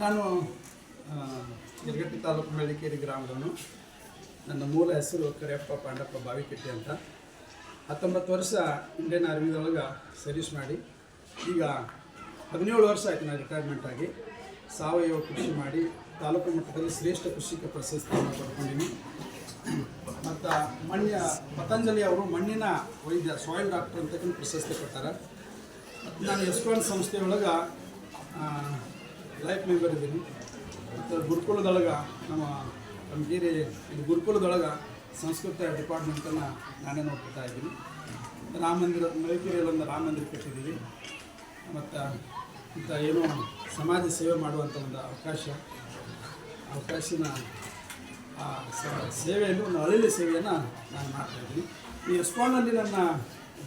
ನಾನು ಯರಗಟ್ಟಿ ತಾಲೂಕು ಮೆಳ್ಳಿಕೇರಿ ಗ್ರಾಮದವನು. ನನ್ನ ಮೂಲ ಹೆಸರು ಕರಿಯಪ್ಪ ಪಾಂಡಪ್ಪ ಬಾವಿಕಟ್ಟಿ ಅಂತ. 19 ವರ್ಷ ಇಂಡಿಯನ್ ಆರ್ಮಿದೊಳಗೆ ಸರ್ವಿಸ್ ಮಾಡಿ ಈಗ 17 ವರ್ಷ ಆಯಿತು ನಾನು ರಿಟೈರ್ಮೆಂಟ್ ಆಗಿ ಸಾವಯವ ಕೃಷಿ ಮಾಡಿ ತಾಲೂಕು ಮಟ್ಟದಲ್ಲಿ ಶ್ರೇಷ್ಠ ಕೃಷಿಕ ಪ್ರಶಸ್ತಿಯನ್ನು ಪಡ್ಕೊಂಡಿನಿ. ಮತ್ತು ಪತಂಜಲಿ ಅವರು ಮಣ್ಣಿನ ವೈದ್ಯ ಸಾಯಿಲ್ ಡಾಕ್ಟರ್ ಅಂತಕ್ಕಂಥ ಪ್ರಶಸ್ತಿ ಕೊಡ್ತಾರೆ. ನಾನು ಎಸ್ಕಾನ್ ಸಂಸ್ಥೆಯೊಳಗೆ ಲೈಫ್ ಮೆಂಬರ್ ಇದ್ದೀನಿ. ಮತ್ತು ಗುರುಕುಲದೊಳಗೆ ನಮ್ಮ ಕಮಗೇರಿ ಇದು ಗುರುಕುಲದೊಳಗೆ ಸಂಸ್ಕೃತ ಡಿಪಾರ್ಟ್ಮೆಂಟನ್ನು ನಾನೇ ನೋಡ್ಕೊತಾ ಇದ್ದೀನಿ. ರಾಮ ಮಂದಿರ ಮೆಳ್ಳಿಕೇರಿಯಲ್ಲಿ ಒಂದು ರಾಮ ಮಂದಿರ ಕಟ್ಟಿದ್ದೀವಿ. ಮತ್ತು ಇಂಥ ಏನೋ ಸಮಾಜ ಸೇವೆ ಮಾಡುವಂಥ ಒಂದು ಅವಕಾಶನ ಸೇವೆಯಲ್ಲಿ ಒಂದು ಅಳಿಲಿ ಸೇವೆಯನ್ನು ನಾನು ಮಾಡ್ತಾಯಿದ್ದೀನಿ. ಈ ಎಸ್ಕಾನ್ನಲ್ಲಿ ನನ್ನ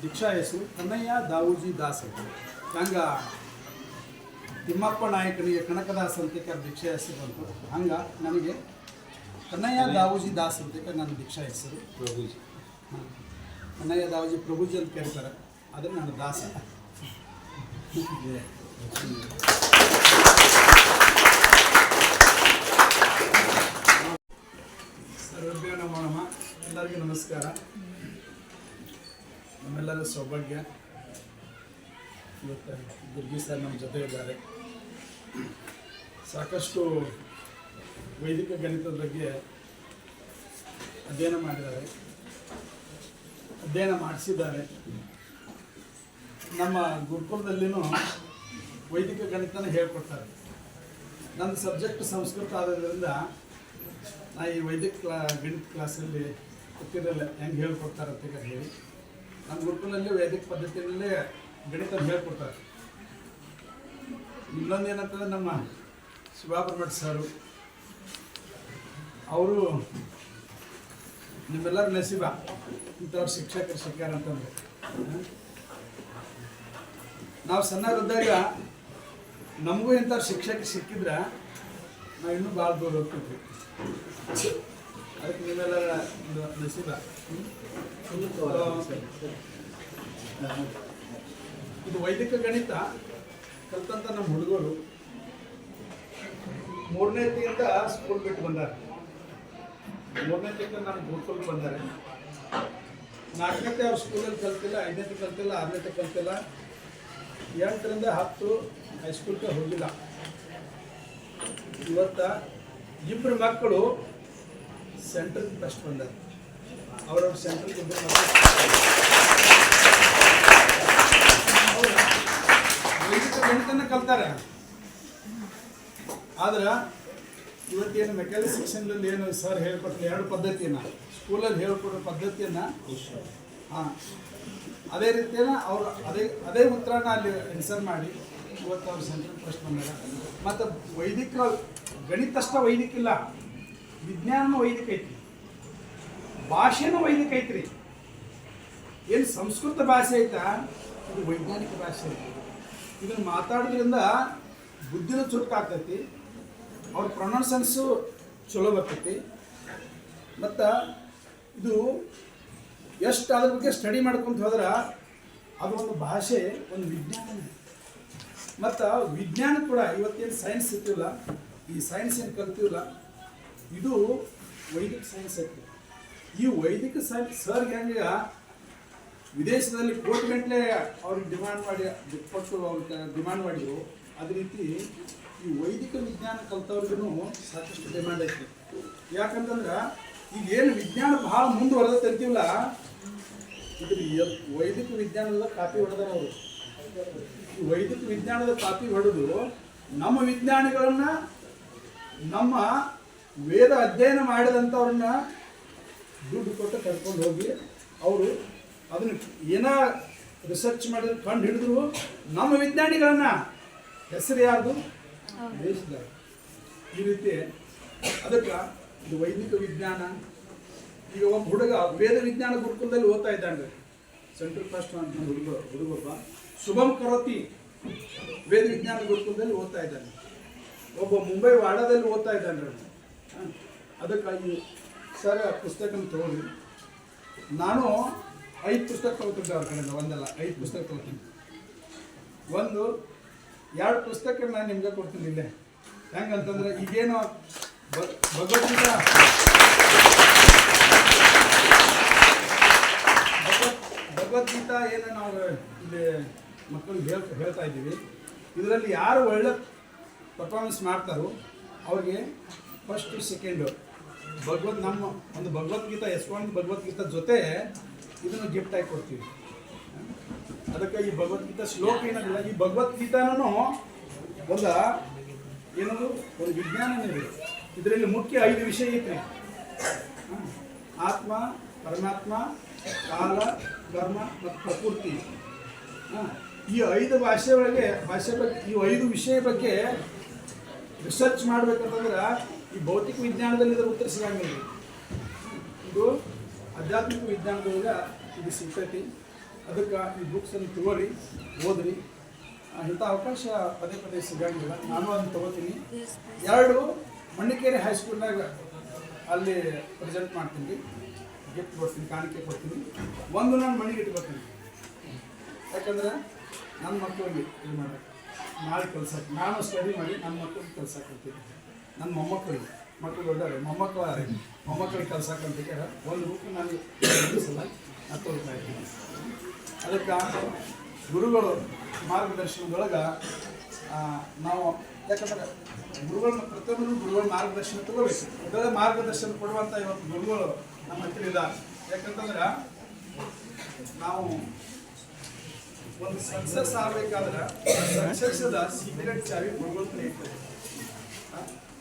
ದೀಕ್ಷಾ ಹೆಸರು ಕನ್ನಯ್ಯ ದಾವೂಜಿ ದಾಸ್ ಅಂತ. ಹಂಗೆ ತಿಮ್ಮಪ್ಪ ನಾಯಕನಿಗೆ ಕನಕದಾಸ್ ಅಂತ ದೀಕ್ಷಾ ಹೆಸರು ಬಂತು. ಹಂಗೆ ನನಗೆ ಕನ್ನಯ್ಯ ದಾವೂಜಿ ದಾಸ್ ಅಂತ ನನ್ನ ದೀಕ್ಷಾ ಹೆಸರು ಪ್ರಭುಜಿ. ಕನ್ನಯ್ಯ ದಾವೂಜಿ ಪ್ರಭುಜಿ ಅಂತ ಕೇಳ್ತಾರೆ, ಆದರೆ ನಾನು ದಾಸ. ಸರ್ವಭ್ಯೋ ನಮೋ ನಮಃ. ಎಲ್ಲರಿಗೂ ನಮಸ್ಕಾರ. ನಮ್ಮೆಲ್ಲರ ಸೌಭಾಗ್ಯ ಇವತ್ತು ದುರ್ಗಿ ಸರ್ ನಮ್ಮ ಜೊತೆ ಇದ್ದಾರೆ. ಸಾಕಷ್ಟು ವೈದಿಕ ಗಣಿತದ ಬಗ್ಗೆ ಅಧ್ಯಯನ ಮಾಡಿದ್ದಾರೆ, ಅಧ್ಯಯನ ಮಾಡಿಸಿದ್ದಾರೆ. ನಮ್ಮ ಗುರುಕುಲದಲ್ಲಿನೂ ವೈದಿಕ ಗಣಿತನ ಹೇಳ್ಕೊಡ್ತಾರೆ. ನನ್ನ ಸಬ್ಜೆಕ್ಟ್ ಸಂಸ್ಕೃತ ಆಗೋದ್ರಿಂದ ನಾ ಈ ವೈದಿಕ ಗಣಿತ ಕ್ಲಾಸಲ್ಲಿ ಗೊತ್ತಿರಲಿಲ್ಲ ಹೆಂಗೆ ಹೇಳ್ಕೊಡ್ತಾರೆ ಅಂತ ಹೇಳಿ ನಮ್ಮ ಗುರುಕುಲಲ್ಲಿ ವೈದಿಕ ಪದ್ಧತಿಯಲ್ಲೇ ಗಣಿತ ಹೇಳ್ಕೊಡ್ತಾರೆ. ಇನ್ನೊಂದು ಏನಂತಂದರೆ ನಮ್ಮ ಶಿವಾಬ್ರಮಠ ಸರು ಅವರು ನಿಮ್ಮೆಲ್ಲರ ನಸೀಬ ಇಂಥವ್ರು ಶಿಕ್ಷಕರು ಸಿಕ್ಕಾರ ಅಂತಂದ್ರೆ. ನಾವು ಸಣ್ಣವರಿದ್ದಾಗ ನಮಗೂ ಇಂಥವ್ರು ಶಿಕ್ಷಕರು ಸಿಕ್ಕಿದ್ರೆ ನಾವು ಇನ್ನೂ ಭಾಳ ದೂರ ಹೋಗ್ತಿದ್ವಿ. ಅದಕ್ಕೆ ನಿಮ್ಮೆಲ್ಲರ ನಸೀಬ. ಇದು ವೈದಿಕ ಗಣಿತ ಕಲ್ತಂತ ನಮ್ಮ ಹುಡುಗರು 3ನೇತಿಯಿಂದ ಸ್ಕೂಲ್ ಬಿಟ್ಟು ಬಂದಾರೆ. 3ನೇತಿಯಿಂದ ನಮ್ಮ ಗುರುಕುಲ್ಗೆ ಬಂದಾರೆ. 4ನೇತೆ ಅವ್ರ ಸ್ಕೂಲಲ್ಲಿ ಕಲ್ತಿಲ್ಲ, 5ನೇತೆ ಕಲ್ತಿಲ್ಲ, 6ನೇತೆ ಕಲ್ತಿಲ್ಲ, 8ರಿಂದ 10 ಹೈಸ್ಕೂಲ್ಗೆ ಹೋಗಿಲ್ಲ. ಇವತ್ತು 2 ಮಕ್ಕಳು ಸೆಂಟ್ರಿಗೆ ಫಸ್ಟ್ ಬಂದಾರೆ. ಅವರವ್ರ ಸೆಂಟ್ರಿಗೆ 2 ಮಕ್ಕಳು ವೈದಿಕ ಗಣಿತನ ಕಲ್ತಾರೆ. ಆದ್ರೆ ಇವತ್ತೇನು ಮೆಕ್ಯಾನಿಕ್ ಸೆಕ್ಷನ್ನಲ್ಲಿ ಏನು ಸರ್ ಹೇಳ್ಕೊಟ್ರು 2 ಪದ್ಧತಿಯನ್ನು ಸ್ಕೂಲಲ್ಲಿ ಹೇಳ್ಕೊಡೋ ಪದ್ಧತಿಯನ್ನು ಅದೇ ರೀತಿಯ ಅವರು ಅದೇ ಉತ್ತರನ ಅಲ್ಲಿ ಆನ್ಸರ್ ಮಾಡಿ ಇವತ್ತು ಅವ್ರು ಸೆಂಟ್ರಲ್ ಫಸ್ಟ್ ಬಂದಾಗ. ಮತ್ತು ವೈದಿಕ ಗಣಿತ ಅಷ್ಟೇ ವೈದಿಕ ಇಲ್ಲ, ವಿಜ್ಞಾನನೂ ವೈದಿಕ ಐತಿ, ಭಾಷೆನೂ ವೈದಿಕ ಐತ್ರಿ. ಏನು ಸಂಸ್ಕೃತ ಭಾಷೆ ಐತಾ ಇದು ವೈಜ್ಞಾನಿಕ ಭಾಷೆ ಐತಿ. ಇದನ್ನು ಮಾತಾಡೋದ್ರಿಂದ ಬುದ್ಧಿನೂ ಚುರುಕಾಗ್ತೈತಿ, ಅವ್ರ ಪ್ರೊನೌನ್ಸನ್ಸು ಚಲೋ ಬರ್ತೈತಿ. ಮತ್ತು ಇದು ಎಷ್ಟು ಅದ್ರ ಬಗ್ಗೆ ಸ್ಟಡಿ ಮಾಡ್ಕೊಂತ ಹೋದ್ರೆ ಅದು ಒಂದು ಭಾಷೆ, ಒಂದು ವಿಜ್ಞಾನ. ಮತ್ತು ವಿಜ್ಞಾನ ಕೂಡ ಇವತ್ತೇನು ಸೈನ್ಸ್ ಇರ್ತಿಲ್ಲ, ಈ ಸೈನ್ಸ್ ಏನು ಕಲ್ತೀವಲ್ಲ ಇದು ವೈದಿಕ ಸೈನ್ಸ್ ಐತಿ. ಈ ವೈದಿಕ ಸೈನ್ಸ್ ಸರ್ಗೆ ಹೆಂಗೆ ವಿದೇಶದಲ್ಲಿ ಕೋರ್ಟ್ಗಂಟ್ಲೆ ಅವ್ರಿಗೆ ಡಿಮಾಂಡ್ ಮಾಡಿ ಕೊಟ್ಟು ಅವ್ರಿಗೆ ಡಿಮಾಂಡ್ ಮಾಡಿದ್ರು, ಅದೇ ರೀತಿ ಈ ವೈದಿಕ ವಿಜ್ಞಾನ ಕಲ್ತವ್ರಿಗೂ ಸಾಕಷ್ಟು ಡಿಮಾಂಡ್ ಐತಿ. ಯಾಕಂತಂದ್ರೆ ಈಗ ಏನು ವಿಜ್ಞಾನ ಭಾಳ ಮುಂದುವರೆದ ಅಂತೀವಲ್ಲ, ಇದ್ರ ವೈದಿಕ ವಿಜ್ಞಾನದ ಕಾಪಿ ಹೊಡೆದಾರ ಅವರು. ಈ ವೈದಿಕ ವಿಜ್ಞಾನದ ಕಾಪಿ ಹೊಡೆದು ನಮ್ಮ ವಿಜ್ಞಾನಿಗಳನ್ನ, ನಮ್ಮ ವೇದ ಅಧ್ಯಯನ ಮಾಡಿದಂಥವ್ರನ್ನ ದುಡ್ಡು ಕೊಟ್ಟು ಕರ್ಕೊಂಡು ಹೋಗಿ ಅವರು ಅದನ್ನು ಏನೋ ರಿಸರ್ಚ್ ಮಾಡಿದ್ರು ಕಂಡು ಹಿಡಿದ್ರು. ನಮ್ಮ ವಿಜ್ಞಾನಿಗಳನ್ನ ಹೆಸರು ಯಾರ್ದು ದೇಶದ. ಈ ರೀತಿ ಅದಕ್ಕೆ ಇದು ವೈದಿಕ ವಿಜ್ಞಾನ. ಈಗ ಒಬ್ಬ ಹುಡುಗ ವೇದ ವಿಜ್ಞಾನ ಗುರುಕುಲದಲ್ಲಿ ಓದ್ತಾ ಇದ್ದಾನೆ, ಸೆಂಟ್ರಲ್ ಫಸ್ಟ್ ಅಂತ ಹುಡುಗೊಬ್ಬ ಶುಭಂ ಕರೋತಿ ವೇದ ವಿಜ್ಞಾನ ಗುರುಕುಲದಲ್ಲಿ ಓದ್ತಾ ಇದ್ದಾನೆ. ಒಬ್ಬ ಮುಂಬೈ ವಾಡಾದಲ್ಲಿ ಓದ್ತಾ ಇದ್ದಾನೆ. ಅದಕ್ಕಾಗಿ ಸರ್ ಪುಸ್ತಕನ ತಗೊಂಡು ನಾನು 5 ಪುಸ್ತಕ ತಗೋತಿದ್ದೆ ಅವ್ರ ಕಡೆಯಿಂದ. ಒಂದಲ್ಲ 5 ಪುಸ್ತಕ ತಗೋತೀನಿ. 2 ಪುಸ್ತಕ ನಾನು ನಿಮ್ಗೆ ಕೊಡ್ತೀನಿ. ಇಲ್ಲೇ ಹೆಂಗಂತಂದ್ರೆ ಈಗೇನು ಭಗವದ್ಗೀತಾ ಭಗವದ್ಗೀತಾ ಏನು ನಾವು ಇಲ್ಲಿ ಮಕ್ಕಳಿಗೆ ಹೇಳ್ತಾ ಇದ್ದೀವಿ. ಇದರಲ್ಲಿ ಯಾರು ಒಳ್ಳೆ ಪರ್ಫಾರ್ಮೆನ್ಸ್ ಮಾಡ್ತಾರೋ ಅವ್ರಿಗೆ ಫಸ್ಟು ಸೆಕೆಂಡು ನಮ್ಮ ಒಂದು ಭಗವದ್ಗೀತಾ ಎಸ್ಕೊಂಡು ಭಗವದ್ಗೀತಾ ಜೊತೆ ಇದನ್ನು ಗಿಫ್ಟ್ ಆಗಿ ಕೊಡ್ತೀವಿ. ಅದಕ್ಕೆ ಈ ಭಗವದ್ಗೀತಾ ಶ್ಲೋಕ ಏನಾಗಿಲ್ಲ, ಈ ಭಗವದ್ಗೀತಾನು ಒಂದು ಏನದು ಒಂದು ವಿಜ್ಞಾನನೇ ಇದೆ. ಇದರಲ್ಲಿ ಮುಖ್ಯ 5 ವಿಷಯ ಐತೆ. ಆತ್ಮ, ಪರಮಾತ್ಮ, ಕಾಲ, ಕರ್ಮ ಮತ್ತು ಪ್ರಕೃತಿ. ಈ 5 ಭಾಷೆ ಬಗ್ಗೆ ಈ 5 ವಿಷಯ ಬಗ್ಗೆ ರಿಸರ್ಚ್ ಮಾಡ್ಬೇಕಂತಂದ್ರೆ ಈ ಭೌತಿಕ ವಿಜ್ಞಾನದಲ್ಲಿ ಇದರ ಉತ್ತರ ಸಿಗಂಗಿಲ್ಲ. ಇದು ಆಧ್ಯಾತ್ಮಿಕ ವಿಜ್ಞಾನದೊಳಗೆ ಇದು ಸಿಗ್ತೈತಿ. ಅದಕ್ಕೆ ಈ ಬುಕ್ಸನ್ನು ತಗೋರಿ, ಓದ್ರಿ. ಇಂಥ ಅವಕಾಶ ಪದೇ ಪದೇ ಸಿಗಂಗಿಲ್ಲ. ನಾನು ಅದನ್ನು ತಗೋತೀನಿ. 2 ಮಣ್ಣಿಕೇರಿ ಹೈಸ್ಕೂಲ್ನಾಗ ಅಲ್ಲಿ ಪ್ರೆಸೆಂಟ್ ಮಾಡ್ತೀನಿ, ಗಿಫ್ಟ್ ಕೊಡ್ತೀನಿ, ಕಾಣಿಕೆ ಕೊಡ್ತೀನಿ. 1 ನಾನು ಮನೆಗೆ ಇಟ್ಕೊತೀನಿ. ಯಾಕಂದ್ರೆ ನನ್ನ ಮಕ್ಕಳಿಗೆ ಇದು ಮಾಡೋಕ್ಕೆ ನಾಳೆ ಕಲ್ಸಕ್ಕೆ, ನಾನು ಸ್ಟಡಿ ಮಾಡಿ ನನ್ನ ಮಕ್ಕಳಿಗೆ ಕಲ್ಸಕ್ಕೆ ಅಂತೀನಿ. ನನ್ನ ಮಕ್ಕಳು ದೊಡ್ಡವ್ರೆ, ಮೊಮ್ಮಕ್ಕಳಿಗೆ ಕಲ್ಸಕ್ಕಂತ 1 ಬುಕ್ ನಾನು ಸಲ ನಾನು ತೋರ್ತಾ ಇದ್ದೀನಿ. ಅದಕ್ಕೆ ಗುರುಗಳು ಮಾರ್ಗದರ್ಶನದೊಳಗೆ ನಾವು, ಯಾಕಂದ್ರೆ ಪ್ರತಿಯೊಂದು ಗುರುಗಳ ಮಾರ್ಗದರ್ಶನ ತಗೋಬೇಕು. ಮೊದಲೇ ಮಾರ್ಗದರ್ಶನ ಕೊಡುವಂಥ ಇವತ್ತು ಗುರುಗಳು ನಮ್ಮ ಹತ್ರ ಇದ್ದಾರೆ. ಯಾಕಂತಂದ್ರೆ ನಾವು ಒಂದು ಸಕ್ಸಸ್ ಆಗಬೇಕಾದ್ರೆ ಸಕ್ಸಸ್ದ ಸೀಕ್ರೆಟ್ ಚಾವಿ ಗುರುಗಳು ಇರ್ತದೆ.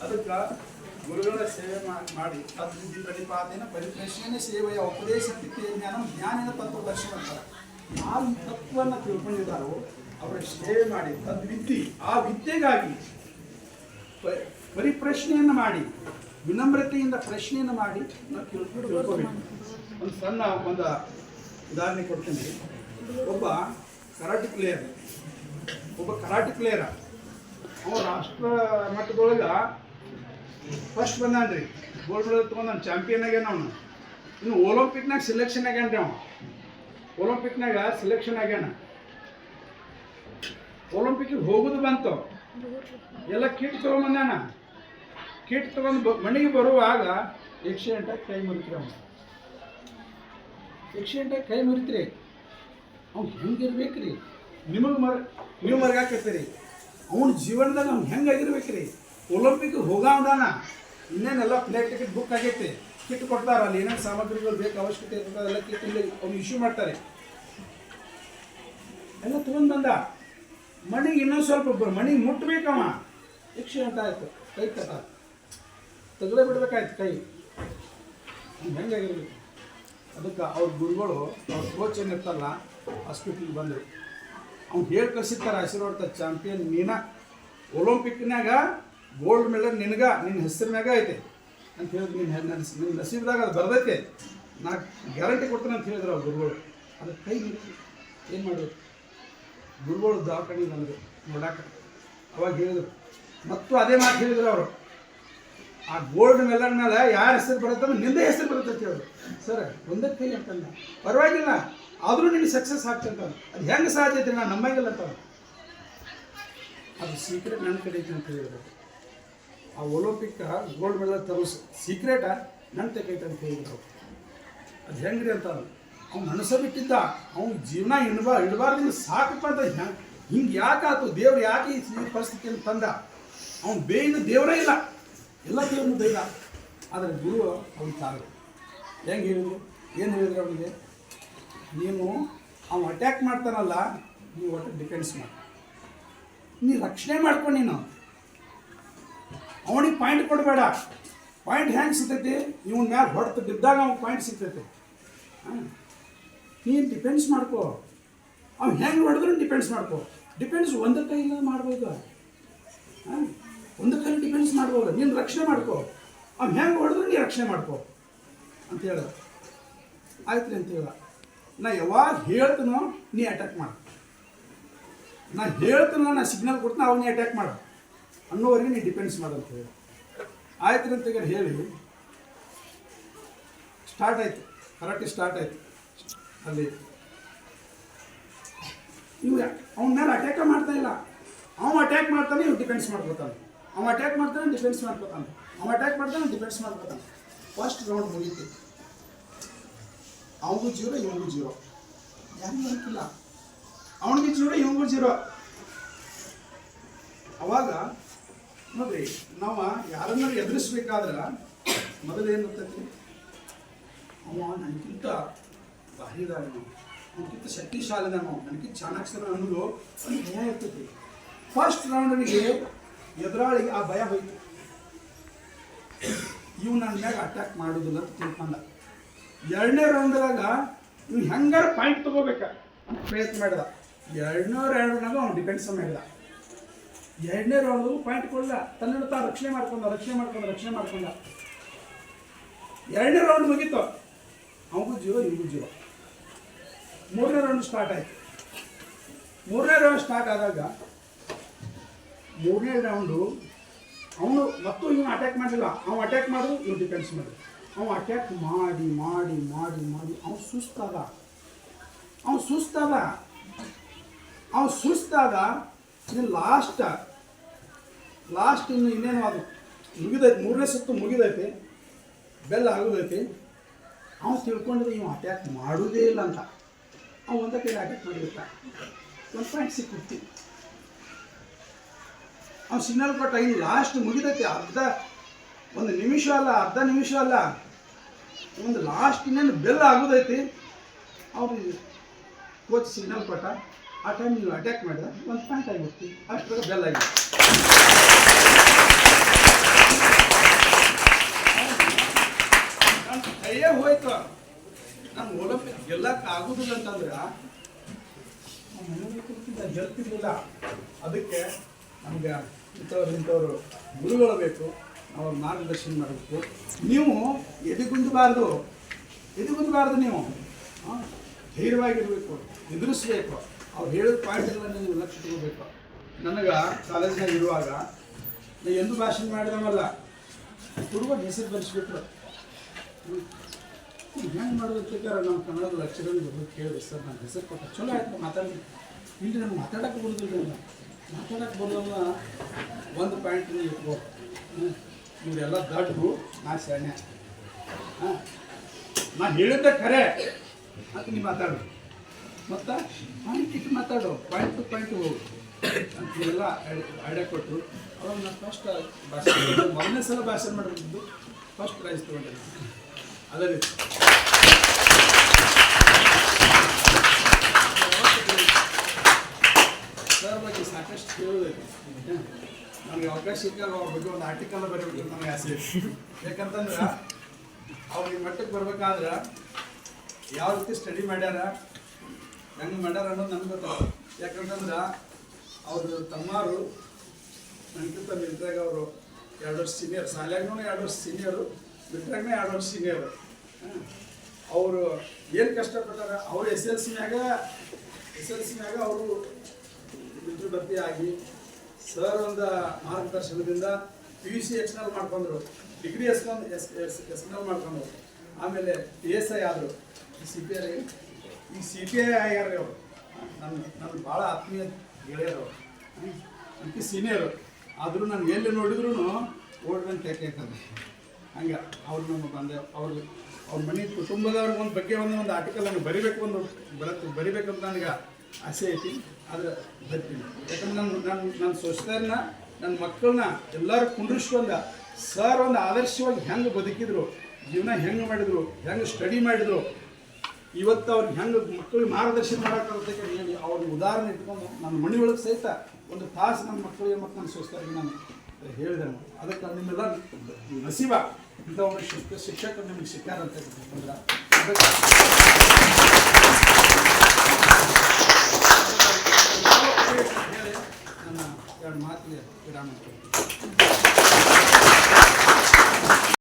ಅದಕ್ಕೆ ಗುರುಗಳ ಸೇವೆ ಮಾಡಿ ತದ್ವಿಧಿ ಪ್ರತಿಪಾದನೆ ಪರಿಪ್ರೇಷಣೆ ಸೇವೆಯ ಉಪದೇಶ ಜ್ಞಾನಿನ ತತ್ವದರ್ಶನ ಅಂತಾರೆ. ಆ ತತ್ವವನ್ನು ತಿಳ್ಕೊಂಡಿದ್ದಾರೋ ಅವರ ಸೇವೆ ಮಾಡಿ ತದ್ವಿದ್ಯೆ, ಆ ವಿದ್ಯೆಗಾಗಿ ಪರಿಪ್ರಶ್ನೆಯನ್ನು ಮಾಡಿ ವಿನಮ್ರತೆಯಿಂದ ಪ್ರಶ್ನೆಯನ್ನು ಮಾಡಿ ನಾವು ತಿಳ್ಕೋಬೇಕು. ಒಂದು ಸಣ್ಣ ಉದಾಹರಣೆ ಕೊಡ್ತೀನಿ. ಒಬ್ಬ ಕರಾಟೆ ಪ್ಲೇಯರ್ ಅವ ರಾಷ್ಟ್ರ ಮಟ್ಟದೊಳಗೆ ಫಸ್ಟ್ ಬಂದಾನ್ರಿ, ಗೋಲ್ಡ್ ಮೆಡಲ್ ತೊಗೊಂಡು ಚಾಂಪಿಯನ್ ಆಗ್ಯಾನ. ಅವನು ಇನ್ನು ಒಲಿಂಪಿಕ್ನಾಗ ಸೆಲೆಕ್ಷನ್ ಆಗ್ಯಾನ್ರಿ. ಒಲಿಂಪಿಕ್ನಾಗ ಸೆಲೆಕ್ಷನ್ ಆಗ್ಯಾನ. ಒಲಿಂಪಿಕ್ಗೆ ಹೋಗೋದು ಬಂತು, ಎಲ್ಲ ಕಿಟ್ ತೊಗೊಂಬಂದಾನ. ಕಿಟ್ ತೊಗೊಂಡು ಮನೆಗೆ ಬರುವಾಗ ಆಕ್ಸಿಡೆಂಟಾಗಿ ಕೈ ಮುರಿತ್ರಿ. ಕೈ ಮುರಿತ್ರಿ. ಅವ್ನು ಹೆಂಗಿರ್ಬೇಕ್ರಿ? ನೀವು ಮರ್ಗಾಕತ್ತೀರಿ. ಅವನ ಜೀವನದಾಗ ಅವ್ನು ಹೆಂಗಾಗಿರ್ಬೇಕ್ರಿ? ಒಲಿಂಪಿಕ್ಗೆ ಹೋಗೋದಾನ, ಇನ್ನೇನೆಲ್ಲ ಫ್ಲೈಟ್ ಟಿಕೆಟ್ ಬುಕ್ ಆಗೈತೆ, ಕಿಟ್ ಕೊಡ್ತಾರೆ. ಅಲ್ಲಿ ಏನೇನು ಸಾಮಗ್ರಿಗಳು ಬೇಕು, ಅವಶ್ಯಕತೆ ಇರ್ತದೆ, ಎಲ್ಲ ಕಿಟ್ ಇಲ್ಲಿ ಅವ್ನು ಇಶ್ಯೂ ಮಾಡ್ತಾರೆ. ಎಲ್ಲ ತೊಗೊಂಡು ಬಂದ. ಮನೆಗೆ ಇನ್ನೊಂದು ಸ್ವಲ್ಪ ಮನೆಗೆ ಮುಟ್ಟಬೇಕವ, ಆಕ್ಸಿಡೆಂಟ್ ಆಯಿತು, ಕೈ ತೆಗೆದೇ ಬಿಡ್ಬೇಕಾಯ್ತು ಕೈ. ಹೆಂಗಾಗಿರ್ಬೇಕು? ಅದಕ್ಕೆ ಅವ್ರ ಗುರುಗಳು, ಅವ್ರ ಕೋಚ್ ಏನಿರ್ತಲ್ಲ ಹಾಸ್ಪಿಟ್ಲಿಗೆ ಬಂದರು. ಅವ್ನು ಹೇಳಿ ಕಳಿಸಿರ್ತಾರೆ, ಆಶೀರ್ವಾದ ಚಾಂಪಿಯನ್ ನೀನ, ಒಲಿಂಪಿಕ್ನಾಗ ಗೋಲ್ಡ್ ಮೆಡಲ್ ನಿನ್ನ ಹೆಸರಿನಾಗ ಐತೆ ಅಂತ ಹೇಳಿದ್ರು. ನಿನ್ನ ನಸೀಬ್ದಾಗ ಅದು ಬರ್ತೈತೆ, ನಾ ಗ್ಯಾರಂಟಿ ಕೊಡ್ತೇನೆ ಅಂತ ಹೇಳಿದ್ರು ಅವ್ರ ಗುರುಗಳು. ಅದಕ್ಕೆ ಕೈ ಏನು ಮಾಡಬೇಕು? ಗುರುಗಳು ದವಾಖಾನೆ ಬಂದರು ನೋಡಾಕ. ಅವಾಗ ಹೇಳಿದರು, ಮತ್ತು ಅದೇ ಮಾತು ಹೇಳಿದ್ರು ಅವರು. ಆ ಗೋಲ್ಡ್ ಮೆಡಲ್ ಮೇಲೆ ಯಾರ ಹೆಸರು ಬರುತ್ತೆ ನಿಂದೇ ಹೆಸರು ಬರುತ್ತೆ ಅಂತ ಹೇಳಿದ್ರು. ಸರ್ ಒಂದೇ ಕೈ ಅಂತಂದ, ಪರವಾಗಿಲ್ಲ ಆದರೂ ನಿನಗೆ ಸಕ್ಸಸ್ ಆಗ್ತಂತ. ಅದು ಹೆಂಗೆ ಸಾಧ್ಯ ಐತೆ? ನಾನು ನಂಬಂಗಿಲ್ಲ ಅಂತ. ಅದು ಸೀಕ್ರೆಟ್ ನನ್ನ ಕಡೆ ಐತೆ ಅಂತ ಹೇಳಿದ್ರು. ಆ ಒಲಿಂಪಿಕ್ ಗೋಲ್ಡ್ ಮೆಡಲ್ ತರೋ ಸೀಕ್ರೆಟ ನನ್ನ ತೆಗೈತೆ ಅಂತ ಹೇಳಿದ್ರು. ಅದು ಹೆಂಗ್ರಿ ಅಂತ ಅವ್ನು ಮನಸ್ಸು ಬಿಟ್ಟಿದ್ದ. ಅವ್ನ ಜೀವನ ಇಡಬಾರ್ದು ಸಾಕಪ್ಪ ಅಂತ. ಹಿಂಗೆ ಯಾಕಾಯ್ತು? ದೇವ್ರು ಯಾಕೆ ಈ ಪರಿಸ್ಥಿತಿಯನ್ನು ತಂದ? ಅವ್ನು ಬೇಯಿನ ದೇವರೇ ಇಲ್ಲ, ಎಲ್ಲ ದೇವ್ರನ್ನ ದೈವ. ಆದರೆ ಗುರು ಅವ್ನು ತಾಳು ಹೆಂಗೆ ಹೇಳಿದ್ರು? ಏನು ಹೇಳಿದ್ರು ಅವನಿಗೆ? ನೀನು ಅವ್ನು ಅಟ್ಯಾಕ್ ಮಾಡ್ತಾನಲ್ಲ, ನೀವು ಒಟ್ಟು ಡಿಫೆನ್ಸ್ ಮಾಡಿ, ನೀನು ರಕ್ಷಣೆ ಮಾಡ್ಕೊ. ನೀನು ಅವನಿಗೆ ಪಾಯಿಂಟ್ ಕೊಡಬೇಡ. ಪಾಯಿಂಟ್ ಹೆಂಗೆ ಸಿಗ್ತೈತಿ? ಇವನ ಮ್ಯಾಲೆ ಹೊಡೆದು ಬಿದ್ದಾಗ ಅವ್ನು ಪಾಯಿಂಟ್ ಸಿಗ್ತೈತಿ. ನೀನು ಡಿಫೆನ್ಸ್ ಮಾಡ್ಕೋ. ಅವ್ನು ಹೆಂಗೆ ಹೊಡೆದ್ರು ಡಿಫೆನ್ಸ್ ಮಾಡ್ಕೋ. ಡಿಫೆನ್ಸ್ ಒಂದು ಕೈಯಿಂದ ಮಾಡ್ಬೋದು, ಒಂದು ಕೈಲಿ ಡಿಫೆನ್ಸ್ ಮಾಡ್ಬೋದು. ನೀನು ರಕ್ಷಣೆ ಮಾಡ್ಕೋ. ಅವ್ನು ಹೆಂಗೆ ಹೊಡೆದ್ರು ನೀನು ರಕ್ಷಣೆ ಮಾಡ್ಕೋ ಅಂತ ಹೇಳ. ಆಯ್ತು ರೀ ಅಂತ ಹೇಳ. ನಾ ಯಾವಾಗ ಹೇಳ್ತೀನೋ ನೀ ಅಟ್ಯಾಕ್ ಮಾಡು. ನಾ ಹೇಳ್ತೀನೋ, ನಾ ಸಿಗ್ನಲ್ ಕೊಡ್ತೀನಿ, ಅವ್ನು ನೀ ಅಟ್ಯಾಕ್ ಮಾಡು ಅನ್ನೋವರೆಗೆ ನೀ ಡಿಫೆನ್ಸ್ ಮಾಡು ಅಂತ ಹೇಳಿ. ಆಯ್ತು ರೀ ಅಂತ ಹೇಳಿ ಸ್ಟಾರ್ಟ್ ಆಯಿತು. ಕರಾಟೆ ಸ್ಟಾರ್ಟ್ ಆಯಿತು. ಅಲ್ಲಿ ಇವು ಅವನ ಮೇಲೆ ಅಟ್ಯಾಕ ಮಾಡ್ತಾ ಇಲ್ಲ. ಅವನು ಅಟ್ಯಾಕ್ ಮಾಡ್ತಾನೆ, ಇವ್ನು ಡಿಫೆನ್ಸ್ ಮಾಡ್ಕೊತಾನೆ. ಅವ ಅಟ್ಯಾಕ್ ಮಾಡ್ತಾನೆ, ಡಿಫೆನ್ಸ್ ಮಾಡ್ಕೊತಾನೆ, ಅವ ಅಟ್ಯಾಕ್ ಮಾಡ್ತಾನೆ, ಡಿಫೆನ್ಸ್ ಮಾಡ್ಕೊತಾನೆ. ಫಸ್ಟ್ ರೌಂಡ್ ಮುಗೀತು, ಅವನಿಗೂ 0 ಇವನಿಗೂ 0, ಯಾರಿಗೂ ಬರಕಿಲ್ಲ. ಅವನಿಗೆ 0 ಇವನಿಗೂ 0. ಅವಾಗ ನೋಡ್ರಿ, ನಾವು ಯಾರನ್ನ ಎದುರಿಸ್ಬೇಕಾದ್ರೆ ಮೊದಲು ಏನು ಇರ್ತೈತಿ, ಅವ ನನಗಿಂತ ಭಾರಿ ಇದ್ದಾನೆ, ನನಗಿಂತ ಶಕ್ತಿಶಾಲಿದಾನು, ನನಗಿಂತ ಚಾಣಾಕ್ಷರ ಅನ್ನೋದು ಒಂದು ಭಯ ಇರ್ತೈತಿ. ಫಸ್ಟ್ ರೌಂಡ್ನಿಗೆ ಎದುರಾಳಿಗೆ ಆ ಭಯ ಹೋಯ್ತು, ಇವು ನನ್ನ ಮ್ಯಾಗ ಅಟ್ಯಾಕ್ ಮಾಡೋದಿಲ್ಲ ಅಂತ ತಿಳ್ಕೊಂಡ. ಎರಡನೇ ರೌಂಡ್ದಾಗ ಇವ್ ಹೆಂಗಾರ ಪಾಯಿಂಟ್ ತಗೋಬೇಕ ಅಂತ ಪ್ರಯತ್ನ ಮಾಡಿದ. ಎರಡನೇ ರೌಂಡ್ನಾಗ ಅವ್ನು ಡಿಫೆನ್ಸ್ ಮಾಡಿದ. ಎರಡನೇ ರೌಂಡ್ ಪಾಯಿಂಟ್ ಕೊಡಲ್ಲ, ತನ್ನ ತಾ ರಕ್ಷಣೆ ಮಾಡ್ಕೊಂಡ. ಎರಡನೇ ರೌಂಡ್ ಮುಗೀತು, ಅವನಿಗೂ 0 ಇವನಿಗೂ 0. ಮೂರನೇ ರೌಂಡ್ ಸ್ಟಾರ್ಟ್ ಆಯ್ತು. ಮೂರನೇ ರೌಂಡ್ ಸ್ಟಾರ್ಟ್ ಆದಾಗ ಮೂರನೇ ರೌಂಡು ಅವನು ಮತ್ತು ಇವನು ಅಟ್ಯಾಕ್ ಮಾಡಲಿಲ್ಲ, ಅವನು ಅಟ್ಯಾಕ್ ಮಾಡಿದ್ರು, ಇವ್ನು ಡಿಫೆನ್ಸ್ ಮಾಡಿದ್ರು. ಅವನು ಅಟ್ಯಾಕ್ ಮಾಡಿ ಮಾಡಿ ಮಾಡಿ ಮಾಡಿ ಅವನು ಸುಸ್ತಾದ ಇನ್ನು ಲಾಸ್ಟ್ ಇನ್ನು ಇನ್ನೇನು ಅದು ಮುಗಿದೈತಿ, ಮೂರನೇ ಸುತ್ತು ಮುಗಿದೈತಿ, ಬೆಲ್ಲ ಆಗೋದೈತಿ. ಅವನು ತಿಳ್ಕೊಂಡಿದ್ರೆ ಇವು ಅಟ್ಯಾಕ್ ಮಾಡೋದೇ ಇಲ್ಲ ಅಂತ. ಅವ್ನು ಒಂದೇ ಕೈಲಿ ಅಟ್ಯಾಕ್ ಮಾಡಿಬಿಟ್ಟ, 1 ಪಾಯಿಂಟ್ ಸಿಕ್ಕುತ್ತಿ. ಅವ್ನು ಸಿಗ್ನಲ್ ಕೊಟ್ಟ, ಇನ್ನು ಲಾಸ್ಟ್ ಮುಗಿದೈತಿ, ಒಂದು ನಿಮಿಷ ಅಲ್ಲ, ಒಂದು ಲಾಸ್ಟ್ ಇನ್ನೇನು ಬೆಲ್ಲ ಆಗೋದೈತಿ. ಅವ್ರಿಗೆ ಕೋಚ್ ಸಿಗ್ನಲ್ ಕೊಟ್ಟ, ಆ ಟೈಮ್ ನೀವು ಅಟ್ಯಾಕ್ ಮಾಡಿದ 1 ಪಾಯಿಂಟ್ ಆಗಿಬಿಡ್ತಿ. ಅಷ್ಟರಾಗ ಬೆಲ್ಲ ಆಗಿದೆ. ನನ್ನ ಕೈಯೇ ಹೋಯ್ತು, ನಾನು ಒಲಿಂಪಿಕ್ ಗೆಲ್ಲಕ್ಕೆ ಆಗೋದಿಲ್ಲ ಅಂತಂದ್ರೆ ಗೆಲ್ತಿರ್ಲಿಲ್ಲ. ಅದಕ್ಕೆ ನಮ್ಗೆ ಇಂಥವ್ರು ಗುರುಗಳು ಬೇಕು, ಅವ್ರ ಮಾರ್ಗದರ್ಶನ ಮಾಡಬೇಕು. ನೀವು ಎದೆಗುಂದಬಾರ್ದು ನೀವು ಧೈರ್ಯವಾಗಿರಬೇಕು, ಎದುರಿಸ್ಬೇಕು. ಅವ್ರು ಹೇಳಿದ ಪಾಯಿಂಟೆಲ್ಲ ನೀವು ಲಕ್ಷ್ಯ ತಗೋಬೇಕು. ನನಗೆ ಕಾಲೇಜ್ನಾಗ ಇರುವಾಗ ನಾನು ಎಂದು ಭಾಷಣ ಮಾಡಿದವಲ್ಲ, ಹುಡುಗ ಹೆಸರು ಬರೆಸ್ಬಿಟ್ರು. ಹೆಂಗೆ ಮಾಡೋದಕ್ಕಾರೆ ನಮ್ಮ ಕನ್ನಡದ ಲೆಕ್ಚರಲ್ಲಿ ಕೇಳಿದೆ, ಸರ್ ನಾನು ಹೆಸರು ಕೊಟ್ಟ ಚಲೋ ಆಯ್ತು ಮಾತಾಡಿ. ಇಲ್ಲಿ ನಮ್ಗೆ ಮಾತಾಡೋಕ್ಕೆ ಬರೋದಿಲ್ಲ, ಮಾತಾಡೋಕ್ಕೆ ಬರೋಲ್ಲ. 1 ಪಾಯಿಂಟ್ ಇಟ್ಕೋ, ಇವರೆಲ್ಲ ದಡ್ಡು, ನಾ ಶಾಣೆ, ನಾನು ಹೇಳಿದ್ದೆ ಖರೆ ಅಂತ ನೀವು ಮಾತಾಡು, ಮತ್ತು ಪಾಯಿಂಟ್ ಮಾತಾಡು, ಪಾಯಿಂಟ್ ಟು ಪಾಯಿಂಟ್ ಹೋಗು ಅಂತ ಎಲ್ಲ ಐಡಿಯಾ ಕೊಟ್ಟರು. ಅವಾಗ ನಾನು ಫಸ್ಟ್ ಭಾಷಣ, ಮೊದಲನೇ ಸಲ ಭಾಷಣ ಮಾಡಿದ್ದು, ಫಸ್ಟ್ ಪ್ರೈಸ್ ತೊಗೊಂಡಿದ್ದೆ. ಅದೇ ರೀತಿ ಸರ್ ಬಗ್ಗೆ ಸಾಕಷ್ಟು ಕೇಳೋದೈತಿ. ನನಗೆ ಅವಕಾಶ ಸಿಕ್ಕಾಗ ಅವ್ರ ಬಗ್ಗೆ ಒಂದು ಆರ್ಟಿಕಲ್ ಬರೀಬೇಕು ನನಗೆ ಆಸೆ ಐತಿ. ಯಾಕಂತಂದ್ರೆ ಅವ್ರಿಗೆ ಮಟ್ಟಕ್ಕೆ ಬರ್ಬೇಕಾದ್ರೆ ಯಾವ ರೀತಿ ಸ್ಟಡಿ ಮಾಡ್ಯಾರ, ಹೆಂಗೆ ಮಾಡ್ಯಾರ ಅನ್ನೋದು ನನಗೆ ಗೊತ್ತಾಗ. ಯಾಕಂತಂದ್ರೆ ಅವ್ರ ತಮ್ಮಾರು ನನಗಿಂತ ಮಿಲ್ಟ್ರಾಗ ಅವರು 2 ವರ್ಷ ಸೀನಿಯರ್, ಶಾಲ್ಯಾಗೂ 2 ವರ್ಷ ಸೀನಿಯರು, ಮಿಲ್ಟ್ರಾಗ್ನೇ 2 ವರ್ಷ ಸೀನಿಯರು. ಅವರು ಏನು ಕಷ್ಟಪಟ್ಟಾರ, ಅವರು ಎಸ್ ಎಲ್ ಸಿನ್ಯಾಗ ಅವರು ಮಿಲ್ಟ್ರಿ ಭರ್ತಿ ಆಗಿ ಸರ್ ಒಂದು ಮಾರ್ಗದರ್ಶನದಿಂದ PUC ಎಕ್ಸ್ಟರ್ನಲ್ ಮಾಡ್ಕೊಂಡ್ರು, ಡಿಗ್ರಿ ಎಕ್ಸ್ಟರ್ನಲ್ ಮಾಡ್ಕೊಂಡ್ರು. ಆಮೇಲೆ PSI ಆದರು, ಈ CPI ಆಗ್ಯಾರ. ಅವರು ನನ್ನ ಭಾಳ ಆತ್ಮೀಯ ಗೆಳೆಯರು, ಅದಕ್ಕೆ ಸೀನಿಯರು. ಆದರೂ ನಾನು ಎಲ್ಲಿ ನೋಡಿದ್ರು ಓಡ್ಕೊಂಡು ಕೇಳ್ತದೆ. ಹಂಗೆ ಅವ್ರು ನಮ್ಮ ಬಂದೆ, ಅವ್ರ ಮನೆ ಕುಟುಂಬದವ್ರಿಗೆ ಒಂದು ಬಗ್ಗೆ ಒಂದು ಆರ್ಟಿಕಲ್ ನನಗೆ ಬರಿಬೇಕಂತ ನನಗೆ ಆಸೆ ಐತಿ. ಆದರೆ ಬರ್ತೀನಿ, ಯಾಕಂದ್ರೆ ನನ್ನ ಸೊಸೆಯರನ್ನ, ನನ್ನ ಮಕ್ಕಳನ್ನ ಎಲ್ಲರೂ ಕುಂಡ್ರಿಸ್ಕೊಂಡ ಸರ್ ಒಂದು ಆದರ್ಶವಾಗಿ ಹೆಂಗೆ ಬದುಕಿದ್ರು, ಜೀವನ ಹೆಂಗೆ ಮಾಡಿದ್ರು, ಹೆಂಗೆ ಸ್ಟಡಿ ಮಾಡಿದ್ರು, ಇವತ್ತು ಅವ್ರಿಗೆ ಹೆಂಗೆ ಮಕ್ಕಳಿಗೆ ಮಾರ್ಗದರ್ಶನ ಮಾಡೋಕ್ಕಾಗುತ್ತೆ ಹೇಳಿ ಅವ್ರಿಗೆ ಉದಾಹರಣೆ ಇಟ್ಕೊಂಡು ನನ್ನ ಮನೆ ಒಳಗೆ ಸಹಿತ ಒಂದು ತಾಸು ನನ್ನ ಮಕ್ಕಳಿಗೆ ಮತ್ತು ನನ್ನ ಸೊಸೆಯರಿಗೆ ನಾನು ಹೇಳಿದೆ. ಅದಕ್ಕೆ ನಿಮ್ಮೆಲ್ಲ ನಸೀಬ ಇಂಥ ಒಂದು ಶಿಕ್ಷಕರು ನಿಮಗೆ ಸಿಕ್ಕಾರಂತ ಅಂದ್ರೆ ಅದಕ್ಕೆ ನನ್ನ 2 ಮಾತಿಗೆ ವಿರಾಮ.